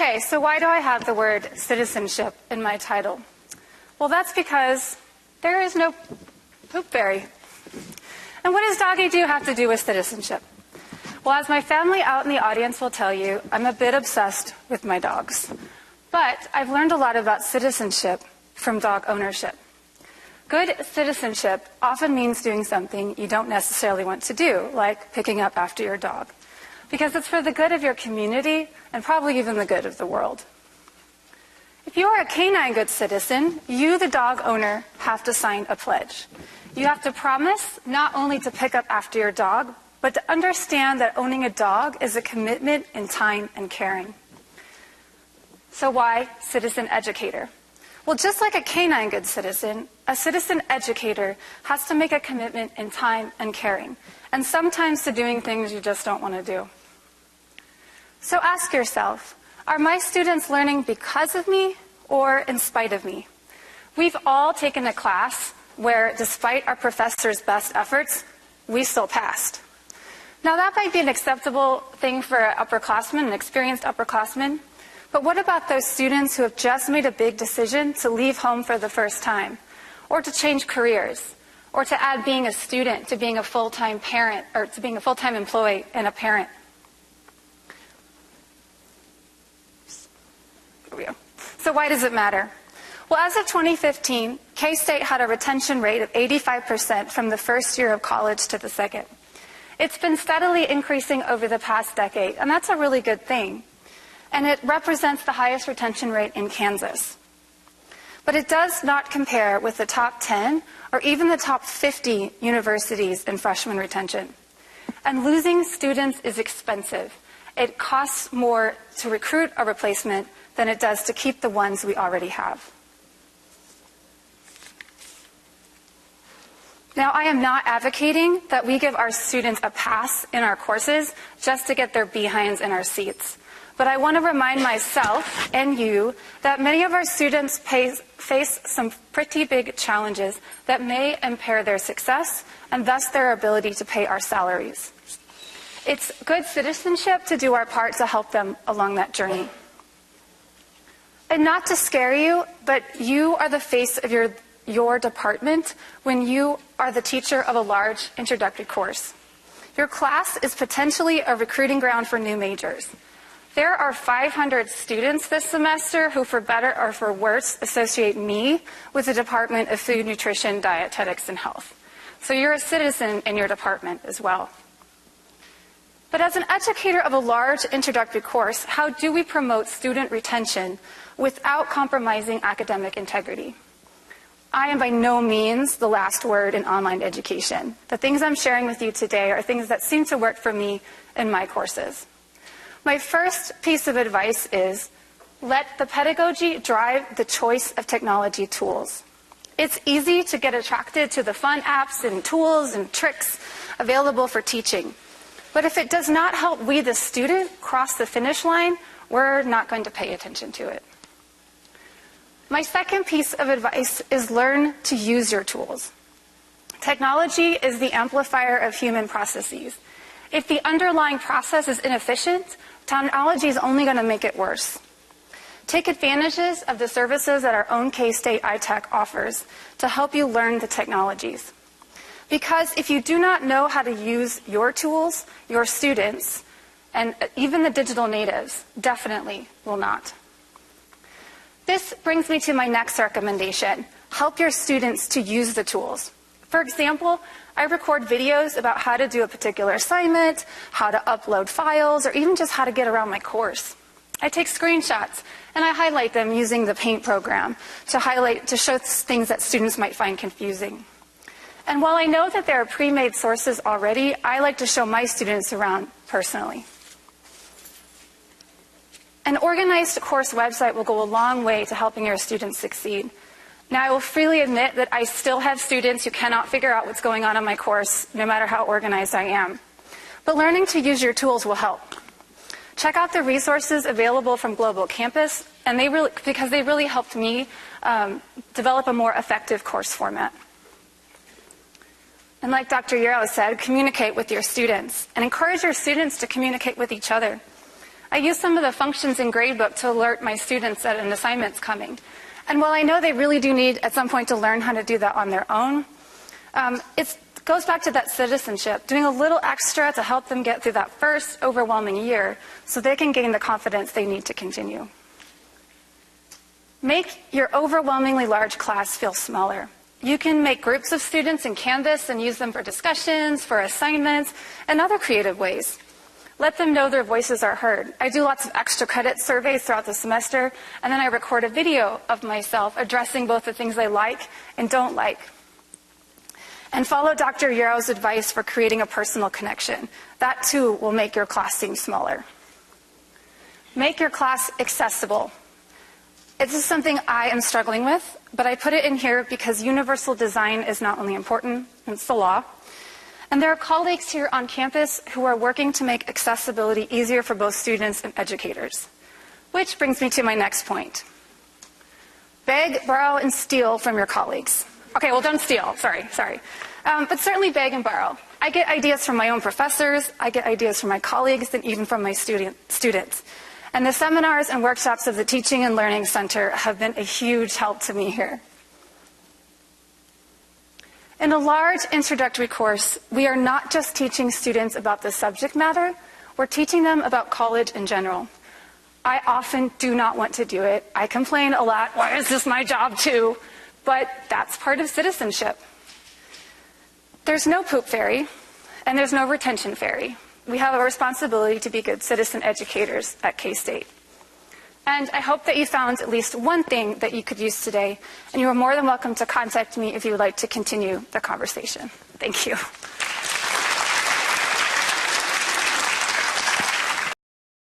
Okay, so why do I have the word citizenship in my title? Well, that's because there is no poop fairy. And what does doggy do have to do with citizenship? Well, as my family out in the audience will tell you, I'm a bit obsessed with my dogs. But I've learned a lot about citizenship from dog ownership. Good citizenship often means doing something you don't necessarily want to do, like picking up after your dog, because it's for the good of your community and probably even the good of the world. If you are a canine good citizen, you, the dog owner, have to sign a pledge. You have to promise not only to pick up after your dog, but to understand that owning a dog is a commitment in time and caring. So why citizen educator? Well, just like a canine good citizen, a citizen educator has to make a commitment in time and caring, and sometimes to doing things you just don't want to do. So ask yourself, are my students learning because of me or in spite of me? We've all taken a class where, despite our professor's best efforts, we still passed. Now, that might be an acceptable thing for an experienced upperclassman, but what about those students who have just made a big decision to leave home for the first time, or to change careers, or to add being a student to being a full-time parent, or to being a full-time employee and a parent? Here we go. So why does it matter? Well, as of 2015, K-State had a retention rate of 85% from the first year of college to the second. It's been steadily increasing over the past decade, and that's a really good thing. And it represents the highest retention rate in Kansas. But it does not compare with the top 10 or even the top 50 universities in freshman retention. And losing students is expensive. It costs more to recruit a replacement than it does to keep the ones we already have. Now, I am not advocating that we give our students a pass in our courses just to get their behinds in our seats. But I want to remind myself and you that many of our students face some pretty big challenges that may impair their success and thus their ability to pay our salaries. It's good citizenship to do our part to help them along that journey. And not to scare you, but you are the face of your department when you are the teacher of a large introductory course. Your class is potentially a recruiting ground for new majors. There are 500 students this semester who, for better or for worse, associate me with the Department of Food, Nutrition, Dietetics, and Health. So you're a citizen in your department as well. But as an educator of a large introductory course, how do we promote student retention without compromising academic integrity? I am by no means the last word in online education. The things I'm sharing with you today are things that seem to work for me in my courses. My first piece of advice is let the pedagogy drive the choice of technology tools. It's easy to get attracted to the fun apps and tools and tricks available for teaching. But if it does not help we, the student, cross the finish line, we're not going to pay attention to it. My second piece of advice is learn to use your tools. Technology is the amplifier of human processes. If the underlying process is inefficient, technology is only going to make it worse. Take advantages of the services that our own K-State iTech offers to help you learn the technologies. Because if you do not know how to use your tools, your students, and even the digital natives, definitely will not. This brings me to my next recommendation. Help your students to use the tools. For example, I record videos about how to do a particular assignment, how to upload files, or even just how to get around my course. I take screenshots and I highlight them using the Paint program to show things that students might find confusing. And while I know that there are pre-made sources already, I like to show my students around personally. An organized course website will go a long way to helping your students succeed. Now, I will freely admit that I still have students who cannot figure out what's going on in my course, no matter how organized I am. But learning to use your tools will help. Check out the resources available from Global Campus, and because they really helped me develop a more effective course format. And like Dr. Yarrow said, communicate with your students and encourage your students to communicate with each other. I use some of the functions in gradebook to alert my students that an assignment's coming. And while I know they really do need at some point to learn how to do that on their own, it goes back to that citizenship, doing a little extra to help them get through that first overwhelming year so they can gain the confidence they need to continue. Make your overwhelmingly large class feel smaller. You can make groups of students in Canvas and use them for discussions, for assignments, and other creative ways. Let them know their voices are heard. I do lots of extra credit surveys throughout the semester, and then I record a video of myself addressing both the things I like and don't like. And follow Dr. Yarrow's advice for creating a personal connection. That too will make your class seem smaller. Make your class accessible. This is something I am struggling with, but I put it in here because universal design is not only important, it's the law. And there are colleagues here on campus who are working to make accessibility easier for both students and educators. Which brings me to my next point. Beg, borrow, and steal from your colleagues. Okay, well, don't steal, sorry. But certainly beg and borrow. I get ideas from my own professors, I get ideas from my colleagues, and even from my students. And the seminars and workshops of the Teaching and Learning Center have been a huge help to me here. In a large introductory course, we are not just teaching students about the subject matter, we're teaching them about college in general. I often do not want to do it. I complain a lot, why is this my job too? But that's part of citizenship. There's no poop fairy, and there's no retention fairy. We have a responsibility to be good citizen educators at K-State. And I hope that you found at least one thing that you could use today, and you are more than welcome to contact me if you would like to continue the conversation. Thank you.